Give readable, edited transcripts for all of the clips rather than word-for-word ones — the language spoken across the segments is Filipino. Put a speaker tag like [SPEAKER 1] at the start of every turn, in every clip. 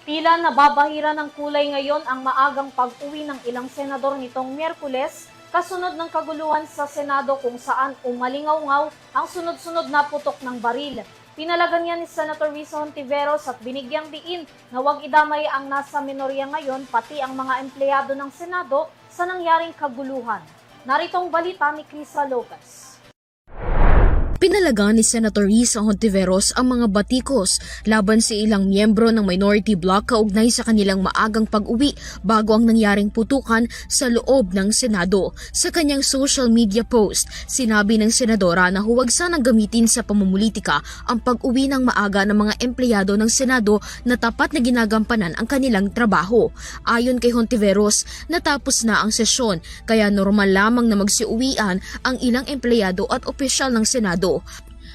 [SPEAKER 1] Tila nababahira ng kulay ngayon ang maagang pag-uwi ng ilang senador nitong Miyerkules, kasunod ng kaguluhan sa Senado kung saan umalingaw-ngaw ang sunod-sunod na putok ng baril. Pinalagan niya ni Senator Risa Hontiveros at binigyang diin na huwag idamay ang nasa minorya ngayon pati ang mga empleyado ng Senado sa nangyaring kaguluhan. Narito ang balita ni Crisa Lopez.
[SPEAKER 2] Pinalagaan ni Senator Risa Hontiveros ang mga batikos laban sa ilang miyembro ng minority bloc kaugnay sa kanilang maagang pag-uwi bago ang nangyaring putukan sa loob ng Senado. Sa kanyang social media post, sinabi ng senadora na huwag sanang gamitin sa pamumulitika ang pag-uwi ng maaga ng mga empleyado ng Senado na tapat na ginagampanan ang kanilang trabaho. Ayon kay Hontiveros, natapos na ang sesyon kaya normal lamang na magsiuwian ang ilang empleyado at opisyal ng Senado.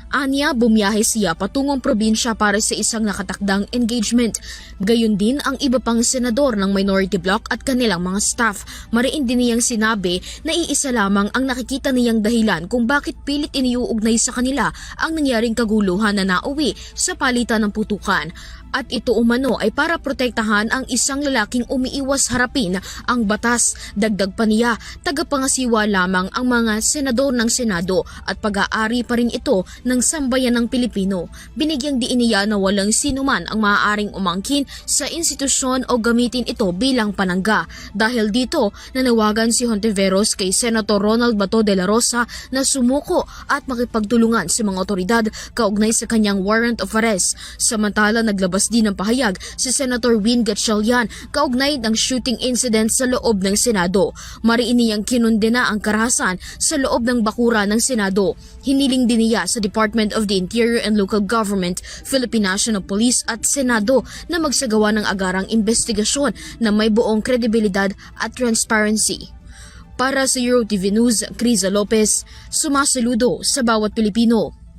[SPEAKER 2] Anya, bumiyahe siya patungong probinsya para sa isang nakatakdang engagement. Gayon din ang iba pang senador ng minority bloc at kanilang mga staff. Mariin din niyang sinabi na iisa lamang ang nakikita niyang dahilan kung bakit pilit iniuugnay sa kanila ang nangyaring kaguluhan na nauwi sa palitan ng putukan. At ito umano ay para protektahan ang isang lalaking umiiwas harapin ang batas. Dagdag pa niya, tagapangasiwa lamang ang mga senador ng Senado at pag-aari pa rin ito ng sambayan ng Pilipino. Binigyang diin niya na walang sinuman ang maaaring umangkin sa institusyon o gamitin ito bilang panangga. Dahil dito, nanawagan si Hontiveros kay Senator Ronald Bato de la Rosa na sumuko at makipagtulungan sa mga otoridad kaugnay sa kanyang warrant of arrest. Samantala, naglabas din ng pahayag si Senator Win Gatchalian kaugnay ng shooting incident sa loob ng Senado. Mariin niyang kinundena ang karahasan sa loob ng bakura ng Senado. Hiniling din niya sa Department of the Interior and Local Government, Philippine National Police at Senado na magsagawa ng agarang investigasyon na may buong kredibilidad at transparency. Para sa EuroTV News, Crisa Lopez, sumasaludo sa bawat Pilipino.